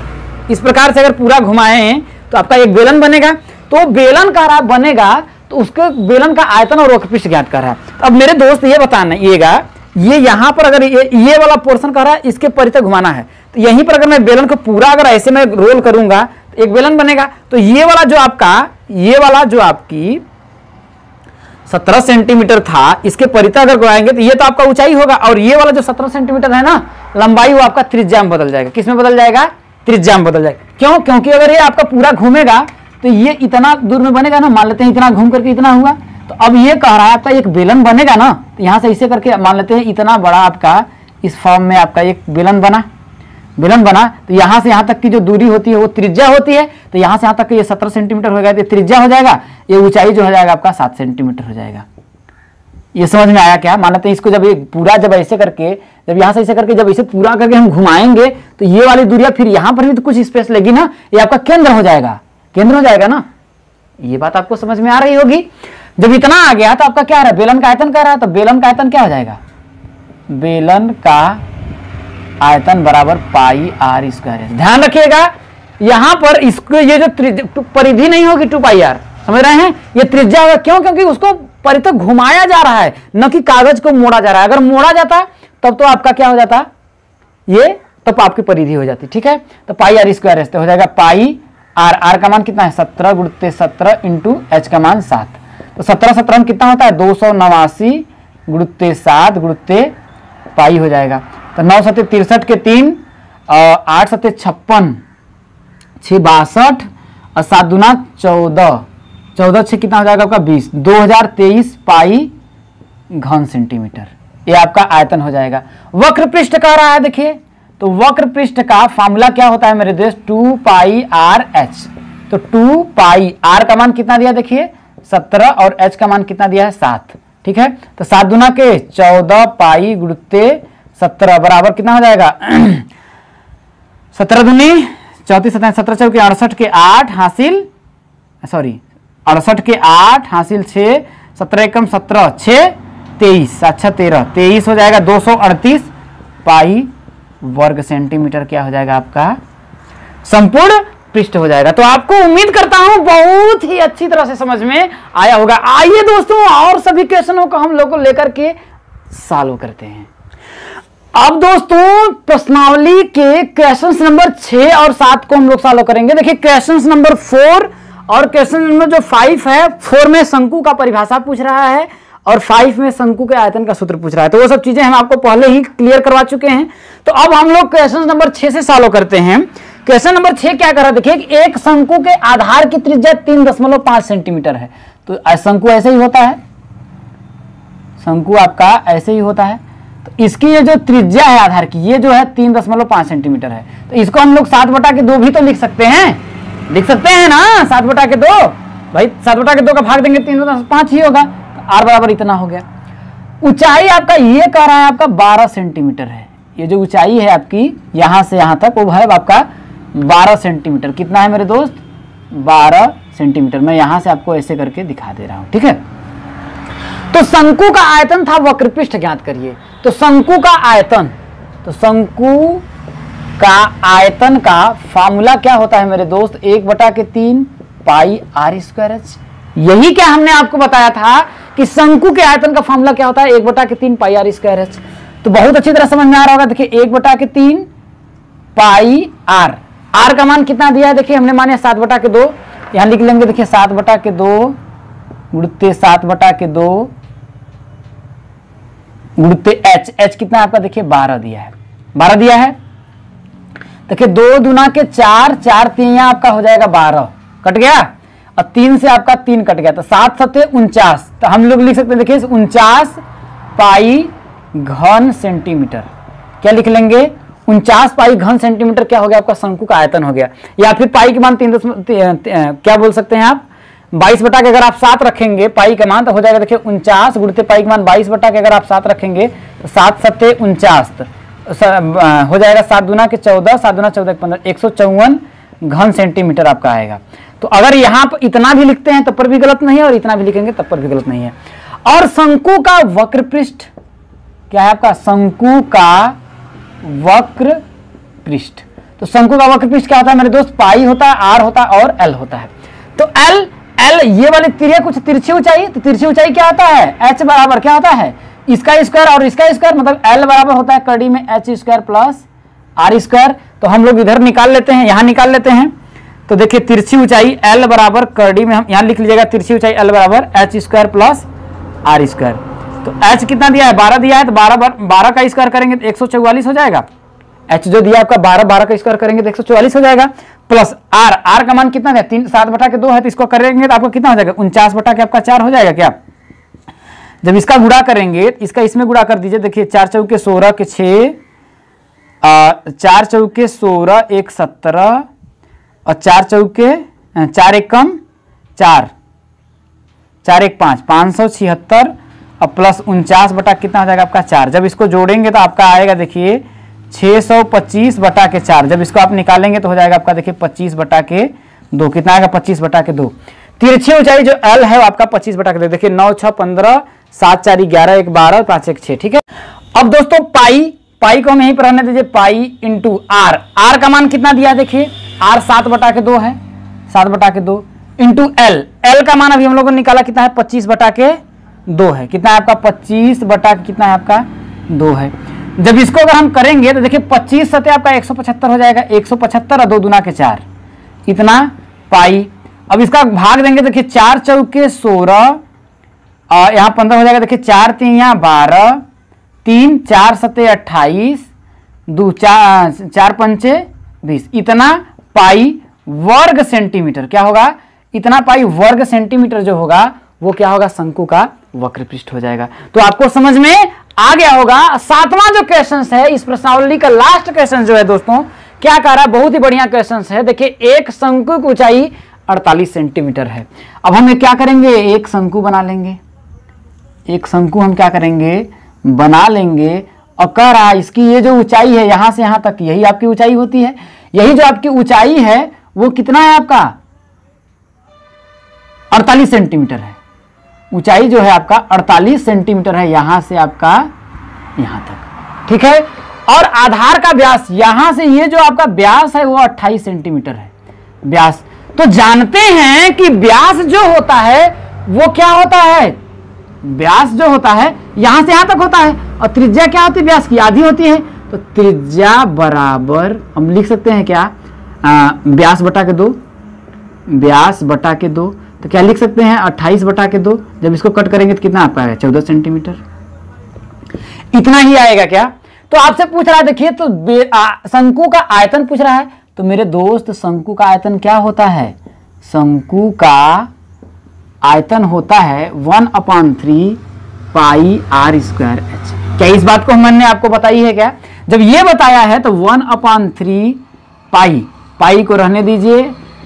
इस प्रकार से अगर पूरा घुमाएं तो आपका एक बेलन बनेगा। तो बेलन कह रहा बनेगा तो उसके बेलन का आयतन और वक्रपृष्ठ ज्ञात कर रहा है। तो अब मेरे दोस्त ये बताइएगा, ये यहां पर अगर ये वाला पोर्शन कह रहा है इसके परितः घुमाना है, तो यहीं पर अगर मैं बेलन को पूरा अगर ऐसे में रोल करूंगा तो एक बेलन बनेगा। तो ये वाला जो आपकी 17 सेंटीमीटर था, इसके परितः अगर घुमाएंगे तो ये तो आपका ऊंचाई होगा और ये वाला जो 17 सेंटीमीटर है ना लंबाई, वो आपका त्रिज्या में बदल जाएगा। किस में बदल जाएगा त्रिज्या में बदल जाएगा। क्यों? क्योंकि अगर ये आपका पूरा घूमेगा तो ये इतना दूर में बनेगा ना, मान लेते हैं इतना घूम करके इतना हुआ, तो अब ये कह रहा है आपका एक बेलन बनेगा ना, तो यहां से इसे करके मान लेते हैं इतना बड़ा आपका इस फॉर्म में आपका एक बेलन बना, तो यहां से यहां तक की जो दूरी होती है वो त्रिज्या होती है, तो यहां से यहां तक ये 17 सेंटीमीटर हो जाएगा, त्रिज्या हो जाएगा, ये ऊंचाई जो हो जाएगा आपका 7 सेंटीमीटर हो जाएगा। ये समझ में आया क्या? मान लेते हैं इसको जब ये पूरा जब ऐसे करके, जब यहां से ऐसे करके जब इसे पूरा करके हम घुमाएंगे तो ये वाली दूरिया फिर यहां पर भी तो कुछ स्पेस लेगी ना, ये आपका केंद्र हो जाएगा, केंद्र हो जाएगा ना। ये बात आपको समझ में आ रही होगी। जब इतना आ गया तो आपका क्या आ रहा है, बेलन का आयतन कह रहा है, तो बेलन का आयतन क्या हो जाएगा, बेलन का आयतन बराबर पाई आर स्क्वायर। ध्यान रखिएगा यहां पर इसको ये जो परिधि नहीं होगी 2 पाई आर, समझ रहे हैं, ये त्रिज्या होगा। क्यों? क्योंकि उसको परितः घुमाया जा रहा है, न कि कागज को मोड़ा जा रहा है। अगर मोड़ा जाता तब तो आपका क्या हो जाता, ये तब आपकी परिधि हो जाती। ठीक है, तो पाई आर स्क्वायर हो जाएगा पाई आर, आर का मान कितना है 17 गुणित 17 इंटू एच का मान 7, तो 17 में कितना होता है 289 गुणित 7 गुणित पाई हो जाएगा। तो 9 सत्ते 63 के 3, 8 सत्ते 56, 6 62 और 7 दूना 14, 14 6 कितना हो जाएगा आपका 20, 2023 पाई घन सेंटीमीटर, ये आपका आयतन हो जाएगा। वक्र पृष्ठ कह रहा है, देखिए तो वक्र पृष्ठ का फार्मूला क्या होता है मेरे दोस्त, 2 पाई आर एच। तो 2 पाई आर का मान कितना दिया, देखिए 17 और एच का मान कितना दिया है 7। ठीक है, तो 7 दूना के 14 पाई गुणित 17 बराबर कितना हो जाएगा 17 दूनी 34 17 17 चौके 68 के 8 हासिल, सॉरी 68 के 8 हासिल 6, 17 एकम 17 6 23, अच्छा 13 23 हो जाएगा 238 पाई वर्ग सेंटीमीटर क्या हो जाएगा आपका संपूर्ण पृष्ठ हो जाएगा। तो आपको उम्मीद करता हूं बहुत ही अच्छी तरह से समझ में आया होगा। आइए दोस्तों और सभी क्वेश्चनों को हम लोग लेकर के सॉल्व करते हैं। अब दोस्तों प्रश्नावली के क्वेश्चन नंबर 6 और 7 को हम लोग सॉल्व करेंगे। देखिए क्वेश्चन नंबर 4 और क्वेश्चन नंबर जो 5 है, 4 में शंकु का परिभाषा पूछ रहा है और 5 में शंकु के आयतन का सूत्र पूछ रहा है। तो वो सब चीजें हम आपको पहले ही क्लियर करवा चुके हैं। तो अब हम लोग क्वेश्चन नंबर 6 से सॉल्व करते हैं। क्वेश्चन नंबर 6 क्या कर रहा है, देखिए एक शंकु के आधार की त्रिज्या 3.5 सेंटीमीटर है। तो शंकु ऐसे ही होता है, शंकु आपका ऐसे ही होता है। तो इसकी ये जो त्रिज्या है आधार की, ये जो है 3.5 सेंटीमीटर है। तो इसको हम लोग 7/2 भी तो लिख सकते हैं, लिख सकते हैं ना 7/2। भाई 7/2 का भाग देंगे 3.5 ही होगा, तो आर बराबर इतना हो गया। ऊंचाई आपका ये कह रहा है आपका 12 सेंटीमीटर है। ये जो ऊंचाई है आपकी यहां से यहां तक वो है आपका 12 सेंटीमीटर। कितना है मेरे दोस्त 12 सेंटीमीटर। मैं यहां से आपको ऐसे करके दिखा दे रहा हूं, ठीक है। तो शंकु का आयतन था, वक्रपृष्ठ ज्ञात करिए। तो शंकु का आयतन, तो शंकु का आयतन का फार्मूला क्या होता है मेरे दोस्त 1/3 पाई आर स्क्वायर एच। यही क्या हमने आपको बताया था कि शंकु के आयतन का फार्मूला क्या होता है 1/3 पाई आर स्क्वायर एच। तो बहुत अच्छी तरह समझ में आ रहा होगा। देखिए 1/3 पाई आर, आर का मान कितना दिया है देखिए हमने माने 7/2, यहां लिख लेंगे। देखिए 7/2 गुणित 7/2 गुणित एच, एच कितना आपका देखिए 12 दिया है, 12 दिया है। देखिए 2 दूना के 4, 4 3 आपका हो जाएगा 12, कट गया, और 3 से आपका 3 कट गया, तो 7 7 49। तो हम लोग लिख सकते हैं देखिए 49 पाई घन सेंटीमीटर। क्या लिख लेंगे 49 पाई घन सेंटीमीटर क्या हो गया आपका शंकु का आयतन हो गया। या फिर पाई के मान 3 क्या बोल सकते हैं आप 22 के अगर आप 7 रखेंगे पाई का मान तो हो जाएगा देखिए 49 गुणित पाई का मान 22 के अगर आप 7 रखेंगे तो 7 7 49 हो जाएगा। 7 दूना के 14, 7 दूना 14 15, 154 घन सेंटीमीटर आपका आएगा। तो अगर यहाँ पर इतना भी लिखते हैं तब पर भी गलत नहीं है और इतना भी लिखेंगे तब पर भी गलत नहीं है। और शंकु का वक्र पृष्ठ क्या है आपका शंकु का वक्र पृष्ठ। तो शंकु का वक्र पृष्ठ क्या होता है मेरे दोस्त पाई होता है, आर होता है और एल होता है। तो एल ये वाली तिरिया कुछ तिरछी ऊंचाई, तो तिरछी ऊंचाई क्या होता है एच बराबर क्या होता है इसका स्क्वायर और इसका स्क्वायर, मतलब एल बराबर होता है कड़ी में H square plus are square. तो हम लोग इधर निकाल लेते हैं, यहां निकाल लेते हैं। तो देखिए तिरछी ऊंचाई एल बराबर कड़ी में हम यहां लिख लीजिएगा तिरछी ऊंचाई एल बराबर H square plus are square. तो एच कितना दिया है 12 दिया है, तो 12 का स्क्वायर करेंगे तो 144 हो जाएगा। h जो दिया आपका 12, 12 का स्क्वायर करेंगे तो 144 हो जाएगा, प्लस r, r का मान कितना है 3, 7 बटा के 2 है, तो इसको करेंगे तो आपका कितना हो जाएगा 49 बटा के आपका 4 हो जाएगा क्या। जब इसका गुणा करेंगे इसका इसमें गुणा कर दीजिए, देखिए 4 चौके 16 के 6, 4 चौके 16 1 17 और 4 चौके 4 1 कम 4, 4 1 5, 576 और प्लस 49 बटा कितना हो जाएगा आपका 4। जब इसको जोड़ेंगे तो आपका आएगा देखिए 625 बटा के 4। जब इसको आप निकालेंगे तो हो जाएगा आपका देखिए 25 बटा के 2, कितना आएगा 25 बटा के 2। तिरछी ऊंचाई जो L है वो आपका 25 बटा के 2, देखिए 9 6 15, 7 4 11, 1 12, 5 1 6, ठीक है। अब दोस्तों पाई को हम यहीं पर रहने दीजिए, पाई इंटू आर, आर का मान कितना दिया देखिए, आर 7 बटा के 2 है, 7 बटा के 2 इंटू एल, एल का मान अभी हम लोगों ने निकाला कितना है 25 बटा के 2 है, कितना है आपका 25 बटा कितना है आपका 2 है। जब इसको अगर हम करेंगे तो देखिए 25 सतह आपका 175 हो जाएगा, 175 और 2 दूना के 4, इतना पाई। अब इसका भाग देंगे, देखिए 4 चौके 16 और यहाँ 15 हो जाएगा, देखिए 4 3 यहाँ 12, 3 4 सतह 28, 2 4 पंचे 20, इतना पाई वर्ग सेंटीमीटर क्या होगा, इतना पाई वर्ग सेंटीमीटर जो होगा वो क्या होगा, शंकु का वक्र पृष्ठ हो जाएगा। तो आपको समझ में आ गया होगा। 7वां जो क्वेश्चन है इस प्रश्नावली का लास्ट क्वेश्चन जो है दोस्तों क्या कह रहा है, बहुत ही बढ़िया क्वेश्चन है। देखिए एक शंकु की ऊंचाई 48 सेंटीमीटर है। अब हम क्या करेंगे, एक शंकु बना लेंगे, एक शंकु हम क्या करेंगे बना लेंगे, और कह रहा है इसकी ये जो ऊंचाई है यहां से यहां तक, यही आपकी ऊंचाई होती है, यही जो आपकी ऊंचाई है वो कितना है आपका 48 सेंटीमीटर है। ऊंचाई जो है आपका 48 सेंटीमीटर है, यहां से आपका यहां तक, ठीक है। और आधार का व्यास यहां से ये जो आपका व्यास है वो 28 सेंटीमीटर है व्यास। तो जानते हैं कि व्यास जो होता है वो क्या होता है, व्यास जो होता है यहां से यहां तक होता है, और त्रिज्या क्या होती है व्यास की आधी होती है। तो त्रिज्या बराबर हम लिख सकते हैं क्या, व्यास बटा के 2, व्यास बटा के 2, तो क्या लिख सकते हैं 28 बटा के 2। जब इसको कट करेंगे तो कितना आपका आएगा 14 सेंटीमीटर, इतना ही आएगा क्या। तो आपसे पूछ रहा है देखिए, तो शंकु का आयतन पूछ रहा है, तो मेरे दोस्त शंकु का आयतन क्या होता है, शंकु का आयतन होता है 1/3 पाई r स्क्वायर h। क्या इस बात को मैंने आपको बताई है क्या, जब ये बताया है तो 1/3 पाई को रहने दीजिए,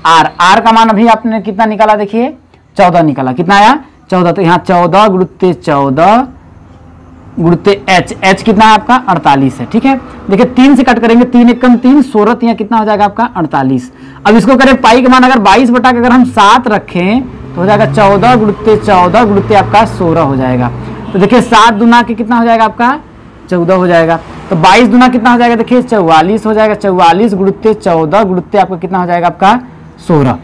r का मान अभी आपने कितना निकाला देखिए 14 निकाला, कितना आया 14। तो यहाँ 14 गुणुत्ते 14 गुणुत्ते h कितना है आपका 48 है, ठीक है। देखिए 3 से कट करेंगे, 3 1 कम 3, 16 यहाँ कितना हो जाएगा आपका 48। अब इसको करें पाई का मान अगर 22 बटा के अगर हम 7 रखें तो हो जाएगा 14 गुणुत्ते 14 गुणुत्ते आपका 16 हो जाएगा। तो देखिए 7 दूना के कितना हो जाएगा आपका 14 हो जाएगा। तो 22 दूना कितना हो जाएगा देखिए 44 हो जाएगा, 44 गुणुत्ते 14 गुणुत्ते आपका कितना हो जाएगा आपका 16।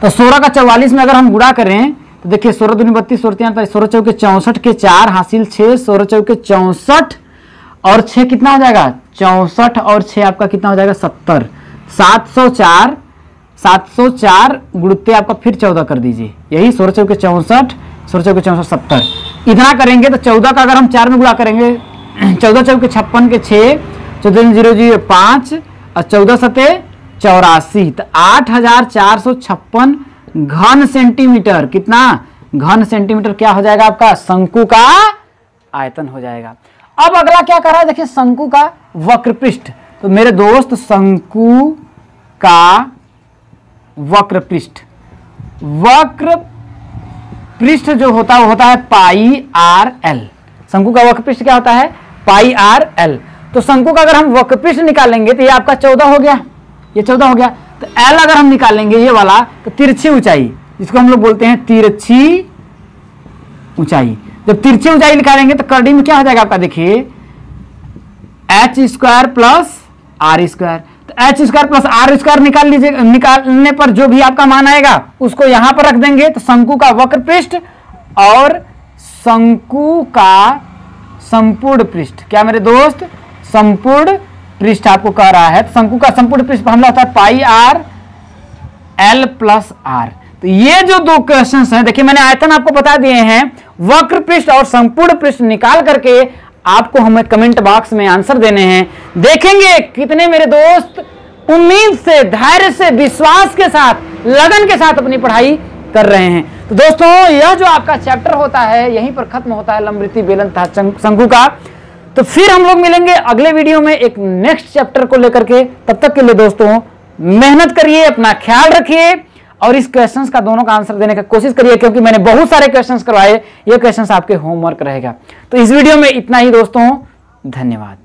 तो 16 का 44 में अगर हम गुणा करें तो देखिए 16 दूनी 32, 16 चौके 64 के 4 हासिल 6, 16 चौके 64 और 6 कितना हो जाएगा 64 और 6 आपका कितना हो जाएगा 70, 704 गुणुत्ते आपका फिर 14 कर दीजिए, यही 16 चौके 64, 16 चौके 64 70, इतना करेंगे तो 14 का अगर हम 4 में गुणा करेंगे 14 चौके 56 के 6, 14 0 0 5 और 14 सते 84, तो 8456 घन सेंटीमीटर, कितना घन सेंटीमीटर क्या हो जाएगा आपका शंकु का आयतन हो जाएगा। अब अगला क्या कर रहा है देखिए शंकु का वक्र पृष्ठ। तो मेरे दोस्त शंकु का वक्र पृष्ठ जो होता है वो होता है पाई आर एल। शंकु का वक्र पृष्ठ क्या होता है पाई आर एल। तो शंकु का अगर हम वक्र पृष्ठ निकालेंगे तो ये आपका 14 हो गया, ये 14 हो गया। तो एल अगर हम निकालेंगे ये वाला तो तिरछी ऊंचाई, जिसको हम लोग बोलते हैं तिरछी ऊंचाई, जब तिरछी ऊंचाई निकालेंगे तो करड़ी में क्या हो जाएगा आपका देखिए h square plus are square. तो h square plus are square निकाल लीजिए, निकालने पर जो भी आपका मान आएगा उसको यहां पर रख देंगे। तो शंकु का वक्र पृष्ठ और शंकु का संपूर्ण पृष्ठ, क्या मेरे दोस्त संपूर्ण पृष्ठ आपको कह रहा है। तो शंकु का संपूर्ण पृष्ठ फॉर्मूला होता है pi R L plus are. तो ये जो दो क्वेश्चंस हैं देखिए मैंने आयतन आपको बता दिए हैं, वक्र पृष्ठ और संपूर्ण पृष्ठ निकाल करके आपको हमें कमेंट बॉक्स में आंसर देने हैं। देखेंगे कितने मेरे दोस्त उम्मीद से, धैर्य से, विश्वास के साथ, लगन के साथ अपनी पढ़ाई कर रहे हैं। तो दोस्तों यह जो आपका चैप्टर होता है यहीं पर खत्म होता है लंबवृत्ति, बेलन तथा शंकु का। तो फिर हम लोग मिलेंगे अगले वीडियो में एक नेक्स्ट चैप्टर को लेकर के। तब तक के लिए दोस्तों मेहनत करिए, अपना ख्याल रखिए और इस क्वेश्चंस का दोनों का आंसर देने की कोशिश करिए, क्योंकि मैंने बहुत सारे क्वेश्चंस करवाए। ये क्वेश्चंस आपके होमवर्क रहेगा। तो इस वीडियो में इतना ही दोस्तों, धन्यवाद।